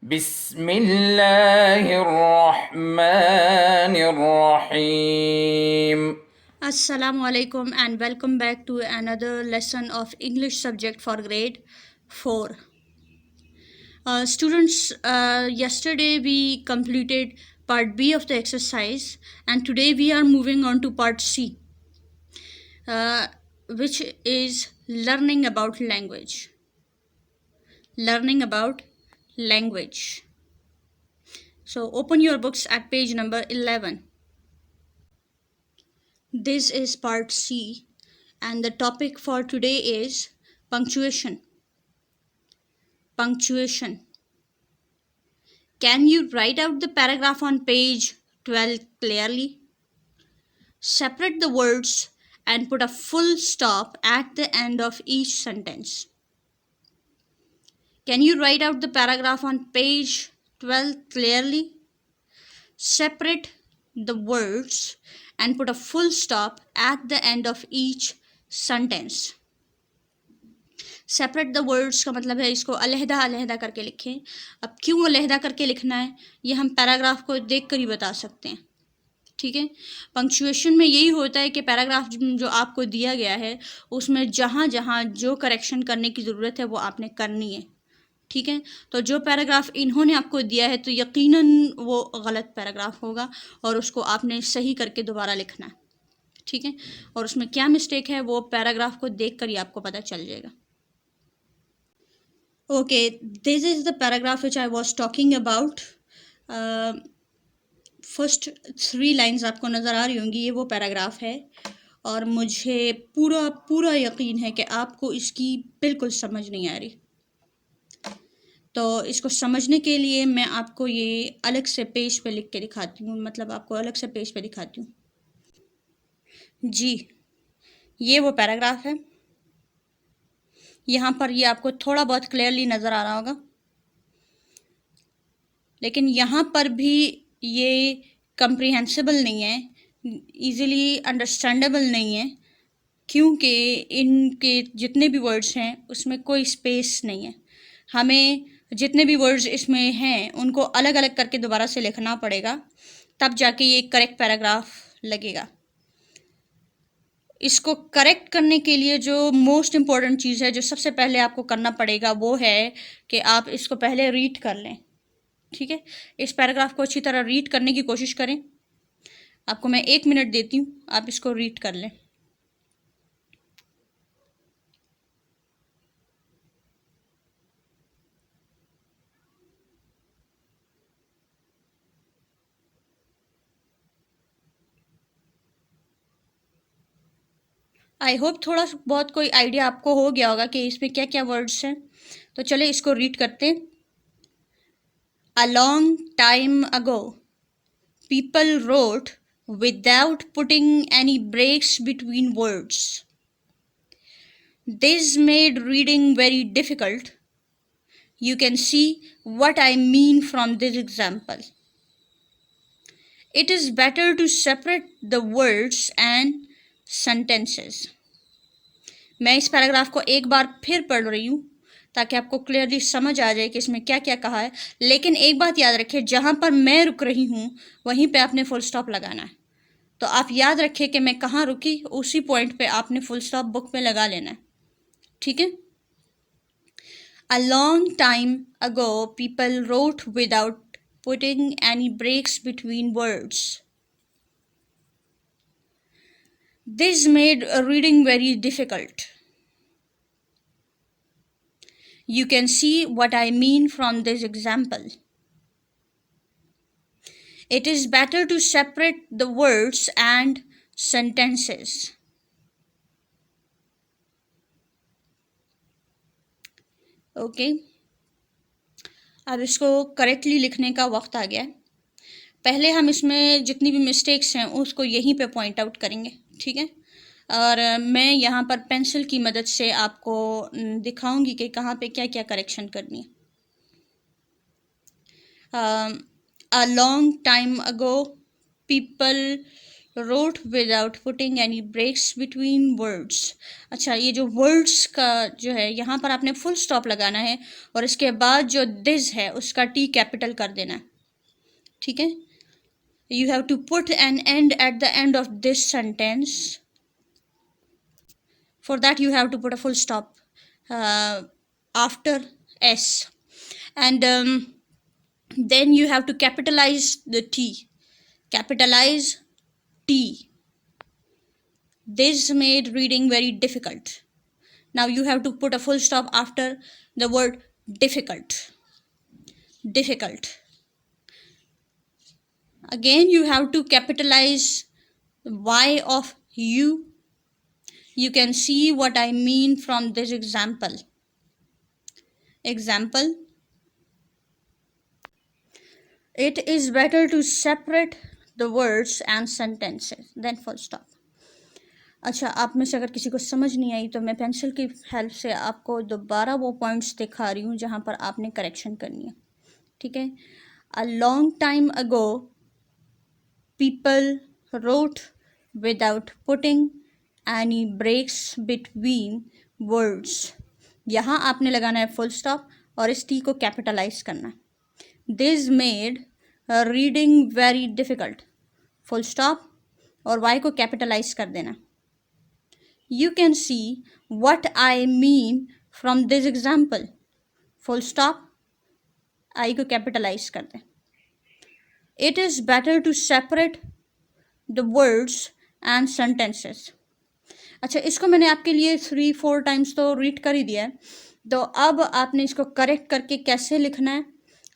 Bismillahirrahmanirrahim. Assalamu alaikum and welcome back to another lesson of English subject for grade 4. Students, yesterday we completed part B of the exercise and today we are moving on to part C, which is learning about language. Learning about language. So open your books at page number 11. This is part C and the topic for today is punctuation. Punctuation. Can you write out the paragraph on page 12 clearly? Separate the words and put a full stop at the end of each sentence. Can you write out the paragraph on page 12 clearly? Separate the words and put a full stop at the end of each sentence. Separate the words का मतलब है इसको अलहदा अलहदा करके लिखें. अब क्यों अलहदा करके लिखना है ये हम पैराग्राफ को देख कर ही बता सकते हैं. ठीक है. पंक्चुएशन में यही होता है कि पैराग्राफ जो आपको दिया गया है उसमें जहाँ जहाँ जो करेक्शन करने की ज़रूरत है वो आपने करनी है. ठीक है. तो जो पैराग्राफ इन्होंने आपको दिया है तो यकीनन वो गलत पैराग्राफ होगा और उसको आपने सही करके दोबारा लिखना है. ठीक है. और उसमें क्या मिस्टेक है वो पैराग्राफ को देख कर ही आपको पता चल जाएगा. Okay, this is the paragraph which I was talking about. First 3 lines आपको नज़र आ रही होंगी, ये वो पैराग्राफ है और मुझे पूरा पूरा यकीन है कि आपको इसकी बिल्कुल समझ नहीं आ रही. तो इसको समझने के लिए मैं आपको ये अलग से पेज पे लिख के दिखाती हूँ, मतलब आपको अलग से पेज पे दिखाती हूँ. जी, ये वो पैराग्राफ है. यहाँ पर ये आपको थोड़ा बहुत क्लियरली नज़र आ रहा होगा, लेकिन यहाँ पर भी ये कंप्रीहेंसिबल नहीं है, इजीली अंडरस्टैंडेबल नहीं है, क्योंकि इनके जितने भी वर्ड्स हैं उसमें कोई स्पेस नहीं है. हमें जितने भी वर्ड्स इसमें हैं उनको अलग अलग करके दोबारा से लिखना पड़ेगा, तब जाके ये करेक्ट पैराग्राफ लगेगा. इसको करेक्ट करने के लिए जो मोस्ट इम्पॉर्टेंट चीज़ है, जो सबसे पहले आपको करना पड़ेगा, वो है कि आप इसको पहले रीड कर लें. ठीक है. इस पैराग्राफ को अच्छी तरह रीड करने की कोशिश करें. आपको मैं 1 मिनट देती हूँ, आप इसको रीड कर लें. आई होप थोड़ा बहुत कोई आइडिया आपको हो गया होगा कि इसमें क्या क्या वर्ड्स हैं. तो चले इसको रीड करते हैं. A long time ago, people wrote without putting any breaks between words. This made reading very difficult. You can see what I mean from this example. It is better to separate the words and sentences. मैं इस paragraph को एक बार फिर पढ़ रही हूँ ताकि आपको क्लियरली समझ आ जाए कि इसमें क्या क्या कहा है. लेकिन एक बात याद रखिए, जहाँ पर मैं रुक रही हूँ वहीं पे आपने फुल स्टॉप लगाना है. तो आप याद रखिए कि मैं कहाँ रुकी, उसी पॉइंट पे आपने फुल स्टॉप बुक में लगा लेना है. ठीक है. A long time ago, people wrote without putting any breaks between words. This made reading very difficult. You can see what I mean from this example. It is better to separate the words and sentences. Okay. अब इसको correctly लिखने का वक्त आ गया है. पहले हम इसमें जितनी भी मिस्टेक्स हैं उसको यहीं पे पॉइंट आउट करेंगे. ठीक है. और मैं यहाँ पर पेंसिल की मदद से आपको दिखाऊंगी कि कहाँ पे क्या क्या करेक्शन करनी है. A long time ago, people wrote without putting any breaks between words। अच्छा, ये जो words का जो है यहाँ पर आपने फुल स्टॉप लगाना है और इसके बाद जो this है उसका T कैपिटल कर देना है, ठीक है। You have to put an end at the end of this sentence. For that you have to put a full stop after S, and then you have to capitalize the T, capitalize T. This made reading very difficult. Now you have to put a full stop after the word difficult, difficult. Again you have to capitalize Y of you. You can see what I mean from this example. Example: it is better to separate the words and sentences than full stop. अच्छा, आप में से अगर किसी को समझ नहीं आई तो मैं पेंसिल की हेल्प से आपको दोबारा वो पॉइंट्स दिखा रही हूँ जहाँ पर आपने करेक्शन करनी है, ठीक है। A long time ago people wrote without putting any breaks between words. यहाँ आपने लगाना है फुल स्टॉप और इस टी को कैपिटलाइज करना है। This made reading very difficult, full stop और वाई को कैपिटलाइज कर देना। You can see what I mean from this example. Full stop, I को capitalize कर दें। It is better to separate the words and sentences. अच्छा, इसको मैंने आपके लिए 3-4 टाइम्स तो रीड कर ही दिया है, तो अब आपने इसको करेक्ट करके कैसे लिखना है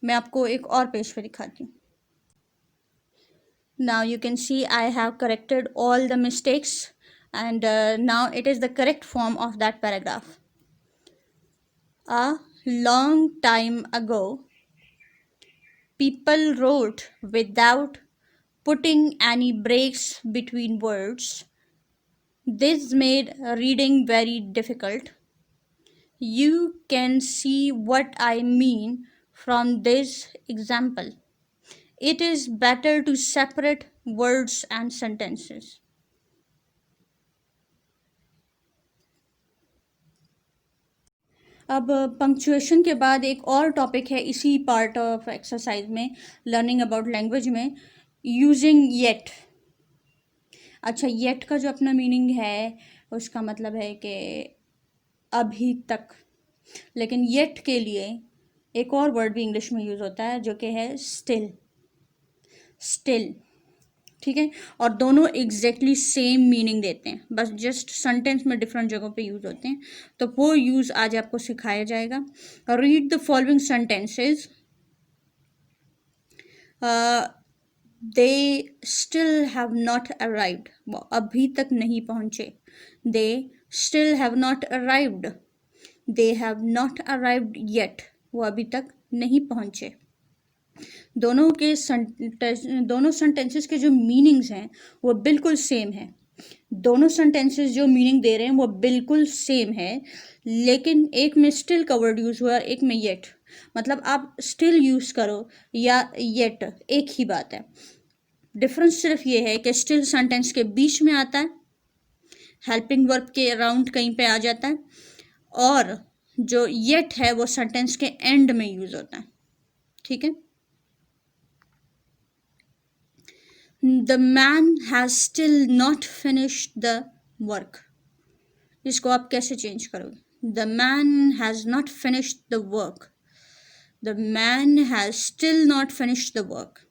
मैं आपको एक और पेज पे दिखाती हूँ। Now you can see I have corrected all the mistakes. And now it is the correct form of that paragraph. A long time ago, people wrote without putting any breaks between words. This made reading very difficult. You can see what I mean from this example. It is better to separate words and sentences. अब punctuation के बाद एक और topic है इसी part of exercise में, learning about language में, using yet. अच्छा, येट का जो अपना मीनिंग है उसका मतलब है कि अभी तक, लेकिन येट के लिए एक और वर्ड भी इंग्लिश में यूज़ होता है जो कि है स्टिल, स्टिल, ठीक है। और दोनों एग्जैक्टली सेम मीनिंग देते हैं, बस जस्ट सेंटेंस में डिफरेंट जगहों पे यूज़ होते हैं, तो वो यूज़ आज आपको सिखाया जाएगा। Read the following sentences. They still have not arrived, वो अभी तक नहीं पहुँचे। They still have not arrived, they have not arrived yet, वो अभी तक नहीं पहुँचे। दोनों सेंटेंसेस के जो मीनिंग्स हैं वो बिल्कुल सेम है। दोनों सेंटेंसेस जो मीनिंग दे रहे हैं वो बिल्कुल सेम है, लेकिन एक में स्टिल का वर्ड यूज़ हुआ है और एक में येट। मतलब आप स्टिल यूज़ करो या येट, एक ही बात है। डिफरेंस सिर्फ ये है कि स्टिल सेंटेंस के बीच में आता है, हेल्पिंग वर्ब के अराउंड कहीं पे आ जाता है, और जो येट है वो सेंटेंस के एंड में यूज़ होता है, ठीक है। The man has still not finished the work. इसको आप कैसे चेंज करोगे? The man has not finished the work. The man has still not finished the work.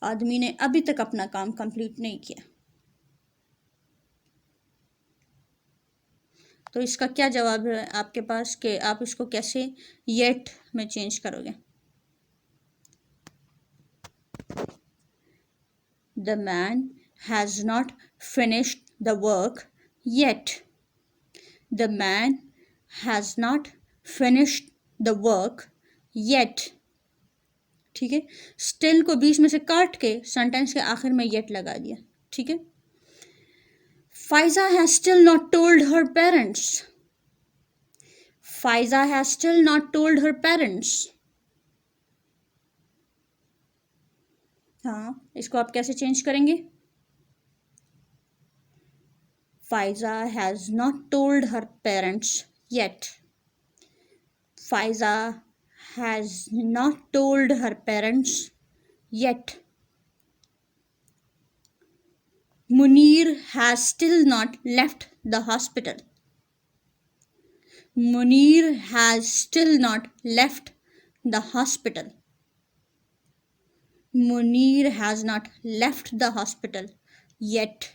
आदमी ने अभी तक अपना काम कंप्लीट नहीं किया। तो इसका क्या जवाब है आपके पास कि आप इसको कैसे yet में चेंज करोगे? The man has not finished the work yet. The man has not finished the work yet. ठीक है, स्टिल को बीच में से काट के सेंटेंस के आखिर में येट लगा दिया, ठीक है। Faiza has still not told her parents. Faiza has still not told her parents. हाँ, इसको आप कैसे चेंज करेंगे? Faiza has not told her parents yet. Faiza has not told her parents yet. Munir has still not left the hospital. Munir has still not left the hospital. Munir has not left the hospital yet.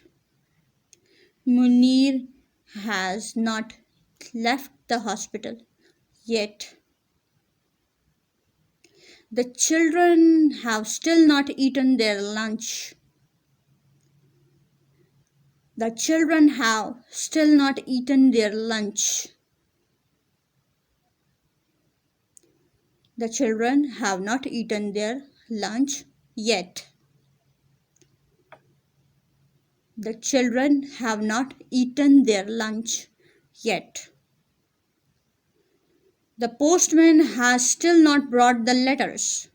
Munir has not left the hospital yet. The children have still not eaten their lunch. The children have still not eaten their lunch. The children have not eaten their lunch yet. The children have not eaten their lunch yet. The postman has still not brought the letters.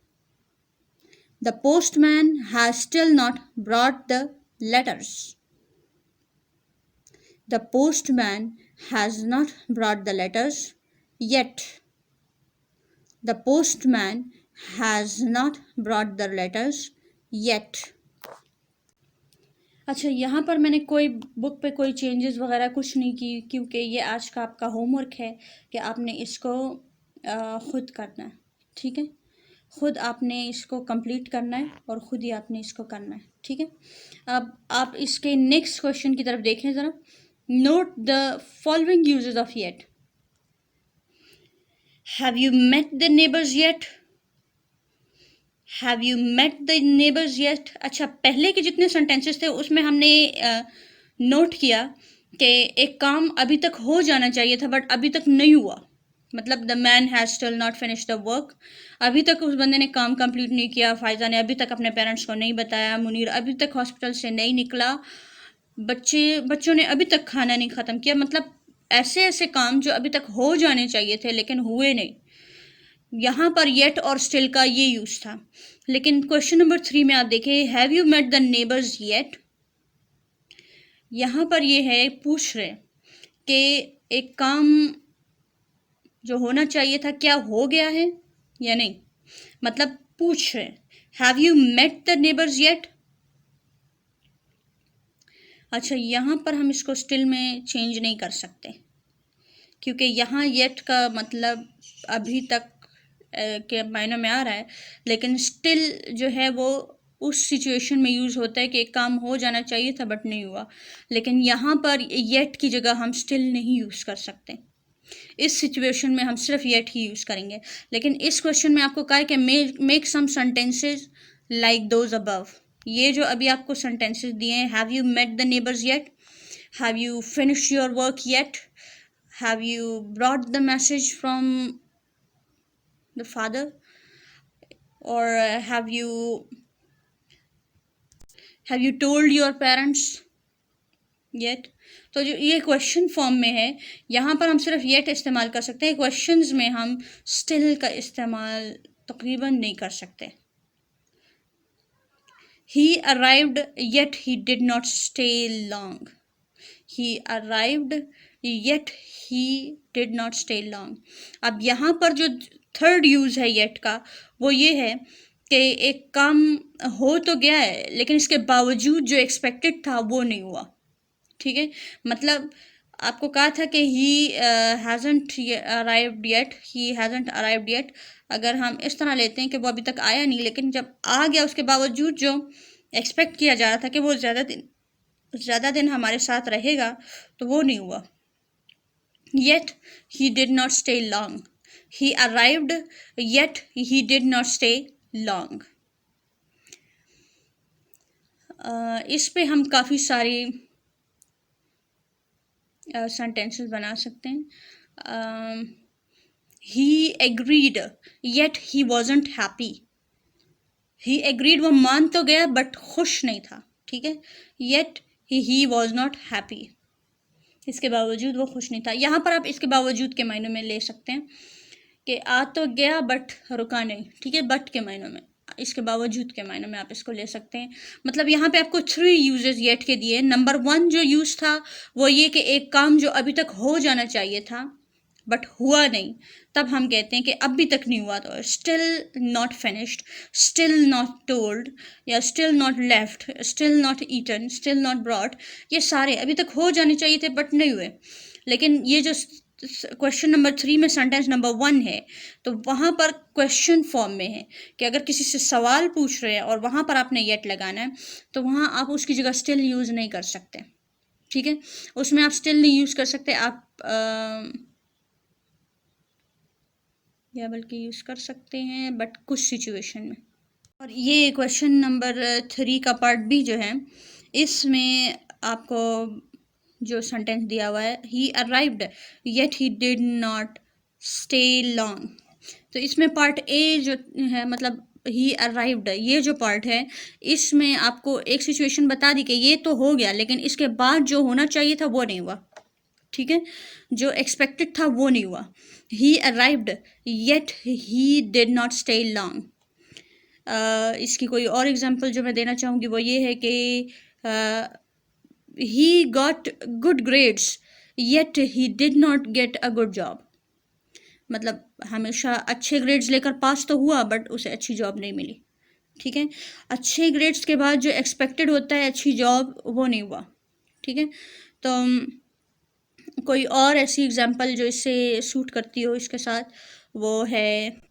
The postman has still not brought the letters. The postman has not brought the letters yet. The postman has not brought the letters yet. अच्छा, यहाँ पर मैंने कोई book पे कोई changes वगैरह कुछ नहीं की, क्योंकि ये आज का आपका होमवर्क है कि आपने इसको ख़ुद करना है। ठीक है, ख़ुद आपने इसको कंप्लीट करना है और ख़ुद ही आपने इसको करना है। ठीक है, अब आप इसके नेक्स्ट क्वेश्चन की तरफ देखें ज़रा। Note the following uses of yet. Have you met the neighbors yet? Have you met the neighbors yet? अच्छा, पहले के जितने सेंटेंसेस थे उसमें हमने नोट किया कि एक काम अभी तक हो जाना चाहिए था बट अभी तक नहीं हुआ। मतलब the man has still not finish the work, अभी तक उस बंदे ने काम कंप्लीट नहीं किया। फायजा ने अभी तक अपने पेरेंट्स को नहीं बताया। मुनीर अभी तक हॉस्पिटल से नहीं निकला। बच्चों ने अभी तक खाना नहीं ख़त्म किया। मतलब ऐसे ऐसे काम जो अभी तक हो जाने चाहिए थे लेकिन हुए नहीं। यहाँ पर येट और स्टिल का ये यूज था। लेकिन क्वेश्चन नंबर 3 में आप देखें, have you met the neighbours yet. यहाँ पर ये है, पूछ रहे कि एक काम जो होना चाहिए था क्या हो गया है या नहीं। मतलब पूछ रहे, have you met the neighbours yet. अच्छा, यहाँ पर हम इसको स्टिल में चेंज नहीं कर सकते क्योंकि यहाँ येट का मतलब अभी तक के मायने में आ रहा है, लेकिन स्टिल जो है वो उस सिचुएशन में यूज़ होता है कि एक काम हो जाना चाहिए था बट नहीं हुआ। लेकिन यहाँ पर येट की जगह हम स्टिल नहीं यूज़ कर सकते। इस सिचुएशन में हम सिर्फ येट ही यूज़ करेंगे। लेकिन इस क्वेश्चन में आपको कहा है कि make some sentences like those above. ये जो अभी आपको सेंटेंसेस दिए हैं, have you met the neighbours yet, have you finish your work yet, have you brought the message from the father, और have you told your parents yet. तो जो ये क्वेश्चन फॉर्म में है, यहाँ पर हम सिर्फ येट इस्तेमाल कर सकते हैं। क्वेश्चंस में हम स्टिल का इस्तेमाल तकरीबन नहीं कर सकते। He arrived yet he did not stay long. He arrived yet he did not stay long. अब यहाँ पर जो थर्ड यूज़ है येट का वो ये है कि एक काम हो तो गया है लेकिन इसके बावजूद जो एक्सपेक्टेड था वो नहीं हुआ। ठीक है, मतलब आपको कहा था कि ही हैज़ंट अराइव्ड येट, ही हैज़ंट अराइव्ड येट। अगर हम इस तरह लेते हैं कि वो अभी तक आया नहीं, लेकिन जब आ गया उसके बावजूद जो एक्सपेक्ट किया जा रहा था कि वो ज़्यादा दिन हमारे साथ रहेगा, तो वो नहीं हुआ। Yet he did not stay long, he arrived yet he did not stay long. इस पे हम काफ़ी सारी सेंटेंसेस बना सकते हैं। He agreed yet he wasn't happy. He agreed, वो मान तो गया बट खुश नहीं था। ठीक है, yet he was not happy, इसके बावजूद वो खुश नहीं था। यहाँ पर आप इसके बावजूद के मायनों में ले सकते हैं कि आ तो गया बट रुका नहीं। ठीक है, बट के मायनों में इसके बावजूद के मायने में आप इसको ले सकते हैं। मतलब यहाँ पे आपको 3 यूजेस येट के दिए। नंबर 1 जो यूज था वो ये कि एक काम जो अभी तक हो जाना चाहिए था बट हुआ नहीं, तब हम कहते हैं कि अभी तक नहीं हुआ, तो still not finished, still not told, या still not left, still not eaten, still not brought, ये सारे अभी तक हो जाने चाहिए थे बट नहीं हुए। लेकिन ये जो क्वेश्चन नंबर 3 में सेंटेंस नंबर 1 है, तो वहाँ पर क्वेश्चन फॉर्म में है कि अगर किसी से सवाल पूछ रहे हैं और वहाँ पर आपने येट लगाना है, तो वहाँ आप उसकी जगह स्टिल यूज़ नहीं कर सकते। ठीक है, उसमें आप स्टिल नहीं यूज़ कर सकते, आप या बल्कि यूज़ कर सकते हैं बट कुछ सिचुएशन में। और ये क्वेश्चन नंबर 3 का पार्ट बी जो है, इसमें आपको जो सेंटेंस दिया हुआ है, ही arrived yet he did not stay long, तो इसमें पार्ट ए जो है, मतलब ही अराइव्ड, ये जो पार्ट है, इसमें आपको एक सिचुएशन बता दी कि ये तो हो गया लेकिन इसके बाद जो होना चाहिए था वो नहीं हुआ। ठीक है, जो एक्सपेक्टेड था वो नहीं हुआ। ही arrived yet he did not stay long. इसकी कोई और एग्जांपल जो मैं देना चाहूँगी वो ये है कि he got good grades yet he did not get a good job। मतलब हमेशा अच्छे ग्रेड्स लेकर पास तो हुआ बट उसे अच्छी जॉब नहीं मिली। ठीक है, अच्छे ग्रेड्स के बाद जो एक्सपेक्टेड होता है अच्छी जॉब, वो नहीं हुआ। ठीक है, तो कोई और ऐसी एग्जांपल जो इससे सूट करती हो इसके साथ, वो है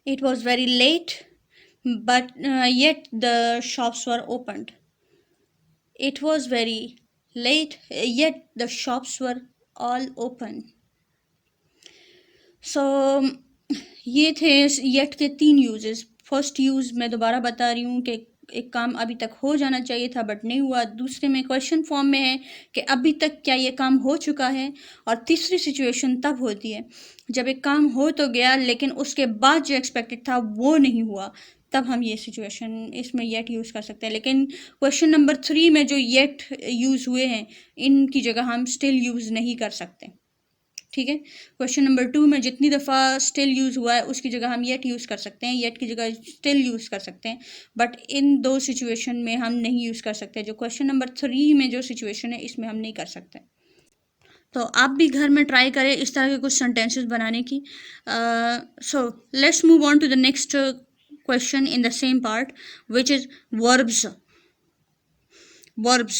it was very late but yet the shops were opened. It was very late, yet the shops were all open. So ये थे yet के 3 यूजेस। फर्स्ट यूज़ मैं दोबारा बता रही हूँ कि एक काम अभी तक हो जाना चाहिए था बट नहीं हुआ। दूसरे में क्वेश्चन फॉर्म में है कि अभी तक क्या ये काम हो चुका है। और तीसरी सिचुएशन तब होती है जब एक काम हो तो गया लेकिन उसके बाद जो एक्सपेक्टेड था वो नहीं हुआ, तब हम ये सिचुएशन इसमें येट यूज़ कर सकते हैं। लेकिन क्वेश्चन नंबर 3 में जो येट यूज़ हुए हैं, इनकी जगह हम स्टिल यूज़ नहीं कर सकते। ठीक है, क्वेश्चन नंबर 2 में जितनी दफ़ा स्टिल यूज़ हुआ है उसकी जगह हम येट यूज़ कर सकते हैं, येट की जगह स्टिल यूज़ कर सकते हैं, बट इन 2 सिचुएशन में हम नहीं यूज़ कर सकते। जो क्वेश्चन नंबर 3 में जो सिचुएशन है इसमें हम नहीं कर सकते। तो आप भी घर में ट्राई करें इस तरह के कुछ सेंटेंसेस बनाने की। So let's move on to the next question in the same part, which is verbs. Verbs.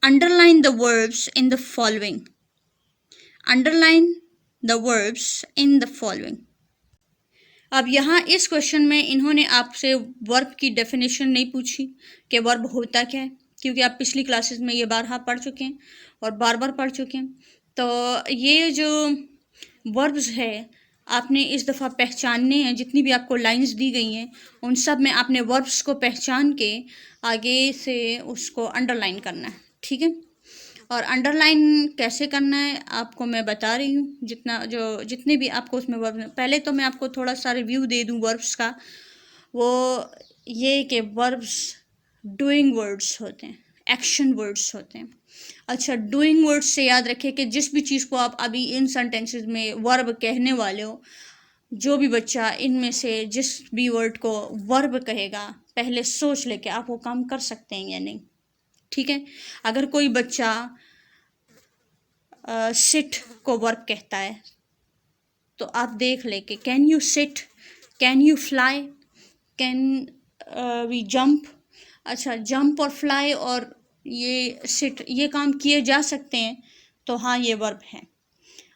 Underline the verbs in the following. Underline the verbs in the following. अब यहाँ इस क्वेश्चन में इन्होंने आपसे वर्ब की definition नहीं पूछी कि वर्ब होता क्या है, क्योंकि आप पिछली क्लासेस में ये बारहा पढ़ चुके हैं और बार बार पढ़ चुके हैं। तो ये जो वर्ब्स है आपने इस दफ़ा पहचानने हैं। जितनी भी आपको लाइंस दी गई हैं उन सब में आपने वर्ब्स को पहचान के आगे से उसको अंडरलाइन करना है। ठीक है, और अंडरलाइन कैसे करना है आपको मैं बता रही हूँ। जितने भी आपको उसमें वर्ब्स, पहले तो मैं आपको थोड़ा सा रिव्यू दे दूँ वर्ब्स का। वो ये कि वर्ब्स डूइंग वर्ड्स होते हैं, एक्शन वर्ड्स होते हैं। अच्छा, डूइंग वर्ड्स से याद रखें कि जिस भी चीज़ को आप अभी इन सेंटेंसेस में वर्ब कहने वाले हो, जो भी बच्चा इनमें से जिस भी वर्ड को वर्ब कहेगा पहले सोच ले कि आप वो काम कर सकते हैं या नहीं। ठीक है, अगर कोई बच्चा सिट को वर्ब कहता है तो आप देख ले कि can you sit, can you fly, can we jump. अच्छा, जंप और फ्लाई और ये सिट, ये काम किए जा सकते हैं, तो हाँ ये वर्ब है।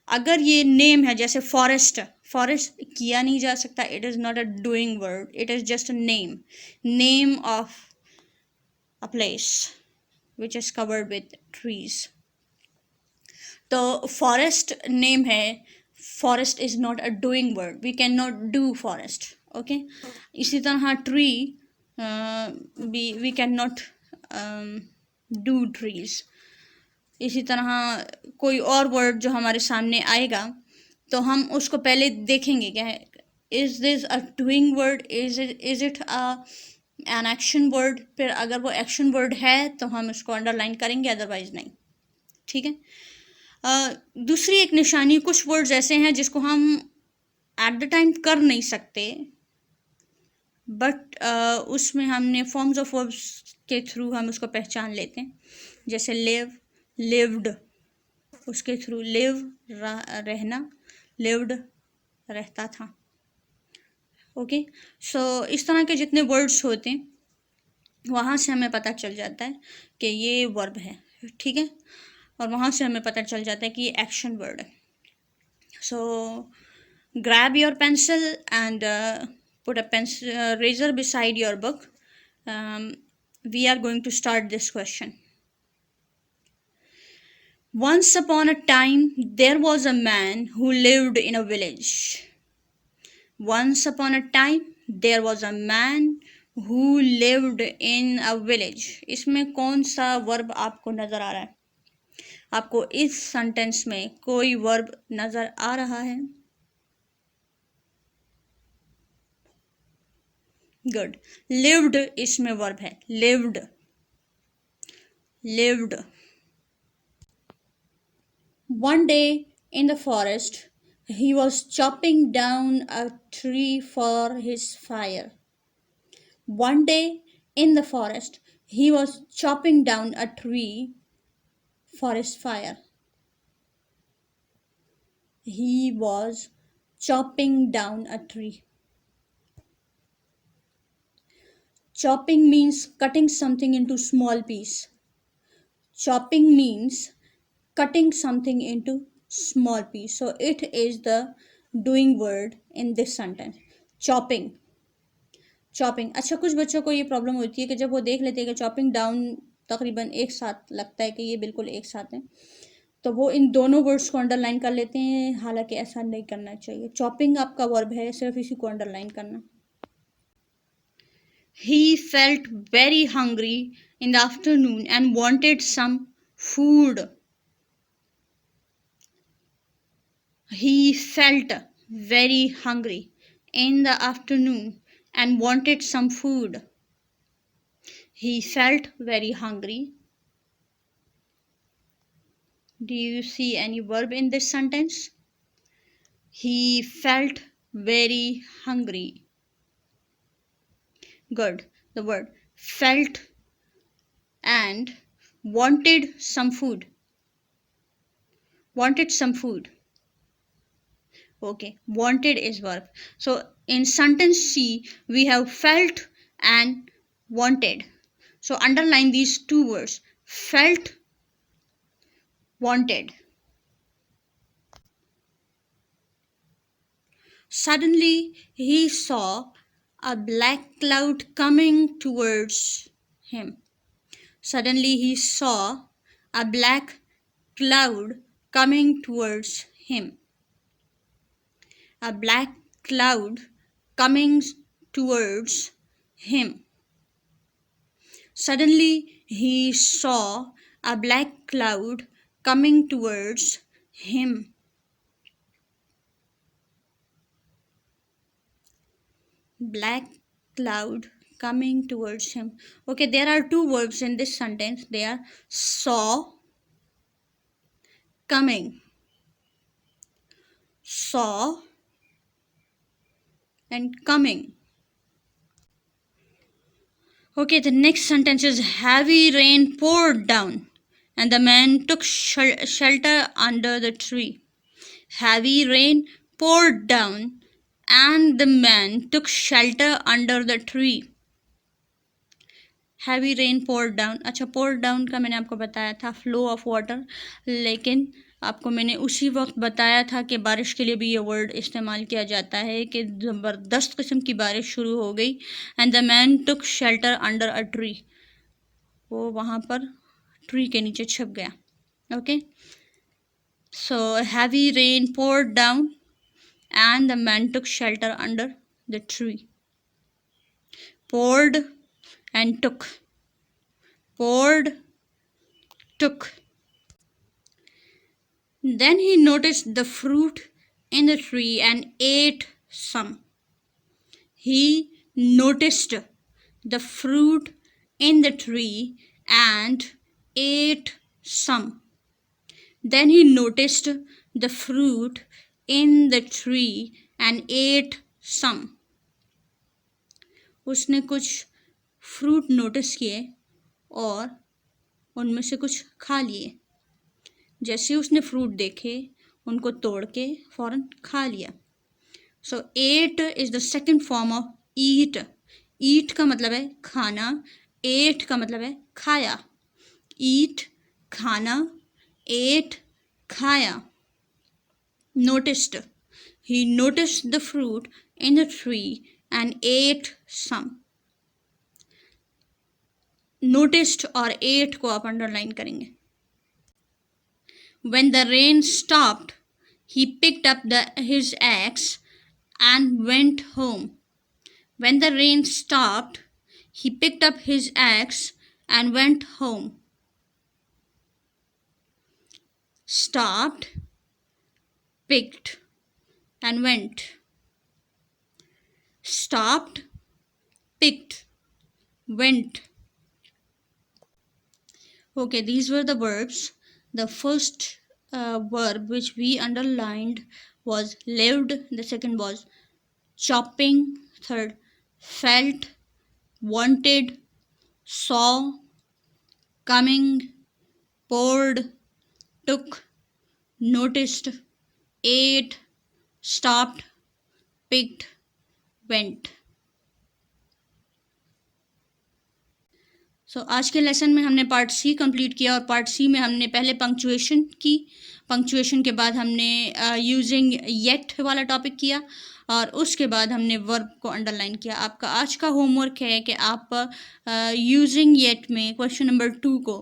अगर ये नेम है जैसे फॉरेस्ट, फॉरेस्ट किया नहीं जा सकता, it is not a doing word, it is just a name, name of a place which is covered with trees. तो फॉरेस्ट नेम है, forest is not a doing word, we can not do forest. Okay, इसी तरह tree, we can not do trees. इसी तरह कोई और word जो हमारे सामने आएगा तो हम उसको पहले देखेंगे क्या है, is this a doing word, is it an action word. फिर अगर वो एक्शन वर्ड है तो हम उसको अंडरलाइन करेंगे, अदरवाइज नहीं। ठीक है, दूसरी एक निशानी, कुछ वर्ड्स ऐसे हैं जिसको हम एट द टाइम कर नहीं सकते बट उसमें हमने फॉर्म्स ऑफ वर्ब्स के थ्रू हम उसको पहचान लेते हैं, जैसे लिव, लिव्ड, उसके थ्रू लिव रहना, लिव्ड रहता था। ओके, सो इस तरह के जितने वर्ड्स होते हैं वहाँ से हमें पता चल जाता है कि ये वर्ब है, ठीक है, और वहाँ से हमें पता चल जाता है कि ये एक्शन वर्ड है। सो grab your pencil and put a pencil razor beside your book. We are going to start this question. Once upon a time there was a man who lived in a village. Once upon a time there was a man who lived in a village. इसमें कौन सा verb आपको नजर आ रहा है? आपको इस sentence में कोई वर्ब नजर आ रहा है? गुड, लिव्ड इसमें वर्ब है, lived, lived. One day in the forest he was chopping down a tree for his fire. One day in the forest he was chopping down a tree for his fire. He was chopping down a tree. Chopping means cutting something into small piece. Chopping means cutting something into small piece. So it is the doing word in this sentence. Chopping. Chopping. अच्छा, कुछ बच्चों को ये problem होती है कि जब वो देख लेते हैं कि चॉपिंग डाउन तकरीबन एक साथ लगता है कि ये बिल्कुल एक साथ है, तो वो इन दोनों वर्ड्स को अंडरलाइन कर लेते हैं, हालांकि ऐसा नहीं करना चाहिए। चॉपिंग आपका वर्ब है, सिर्फ इसी को अंडरलाइन करना। He felt very hungry in the afternoon and wanted some food. He felt very hungry in the afternoon and wanted some food. He felt very hungry. Do you see any verb in this sentence? He felt very hungry. Good. The word felt and wanted some food. Wanted some food. Okay, wanted is verb. So in sentence C, we have felt and wanted. So underline these two words, felt, wanted. Suddenly he saw a black cloud coming towards him. Suddenly he saw a black cloud coming towards him. A black cloud coming towards him. Suddenly he saw a black cloud coming towards him. Black cloud coming towards him. Okay, there are two verbs in this sentence. They are saw, coming. Saw and coming. Okay, the next sentence is heavy rain poured down and the man took shelter under the tree. Heavy rain poured down and the man took shelter under the tree. Heavy rain pour down. अच्छा, pour down का मैंने आपको बताया था flow of water, लेकिन आपको मैंने उसी वक्त बताया था कि बारिश के लिए भी ये वर्ड इस्तेमाल किया जाता है कि ज़बरदस्त किस्म की बारिश शुरू हो गई। And the man took shelter under a tree, वो वहाँ पर ट्री के नीचे छुप गया। Okay, so heavy rain pour down and the man took shelter under the tree. poured and took. Poured, took. Then he noticed the fruit in the tree and ate some. He noticed the fruit in the tree and ate some. Then he noticed the fruit in the tree and ate some. उसने कुछ fruit notice किए और उनमें से कुछ खा लिए। जैसे उसने फ्रूट देखे उनको तोड़ के फ़ौरन खा लिया। So ate is the second form of eat. Eat का मतलब है खाना, एट का मतलब है खाया। ईट खाना, एट खाया। Noticed. He noticed the fruit in the tree and ate some. Noticed और ate को आप अंडरलाइन करेंगे। When the rain stopped, he picked up his axe and went home. When the rain stopped, he picked up his axe and went home. Stopped, picked, and went. Stopped, picked, went. Okay, these were the verbs. The first verb which we underlined was lived. The second was chopping. Third, felt, wanted, saw, coming, poured, took, noticed, ate, stopped, picked, went. आज के lesson में हमने part सी complete किया और part सी में हमने पहले punctuation की। पंक्चुएशन के बाद हमने यूजिंग येट वाला टॉपिक किया और उसके बाद हमने वर्ब को अंडरलाइन किया। आपका आज का होमवर्क है कि आप यूजिंग येट में क्वेश्चन नंबर 2 को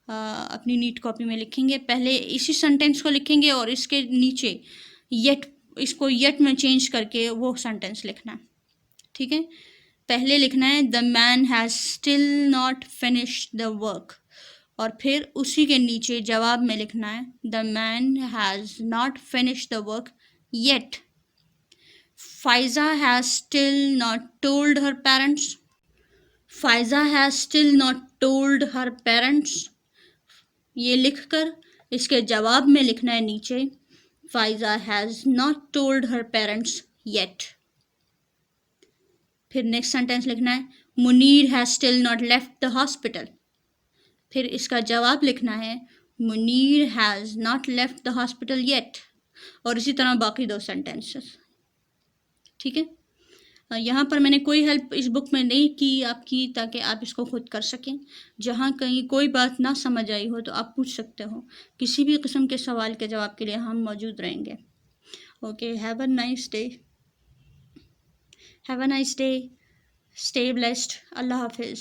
अपनी नीट कॉपी में लिखेंगे। पहले इसी सेंटेंस को लिखेंगे और इसके नीचे येट, इसको येट में चेंज करके वो सेंटेंस लिखना है। ठीक है, पहले लिखना है the man has still not finished the work और फिर उसी के नीचे जवाब में लिखना है the man has not finished the work yet. Pfizer has still not told her parents. Pfizer has still not told her parents. ये लिखकर इसके जवाब में लिखना है नीचे Pfizer has not told her parents yet. फिर नेक्स्ट सेंटेंस लिखना है Munir has still not left the hospital. फिर इसका जवाब लिखना है Munir has not left the hospital yet और इसी तरह बाकी 2 सेंटेंसेस। ठीक है, यहाँ पर मैंने कोई हेल्प इस बुक में नहीं की आपकी, ताकि आप इसको खुद कर सकें। जहाँ कहीं कोई बात ना समझ आई हो तो आप पूछ सकते हो। किसी भी किस्म के सवाल के जवाब के लिए हम मौजूद रहेंगे। Okay, have a nice day. Have a nice day. Stay blessed. Allah Hafiz.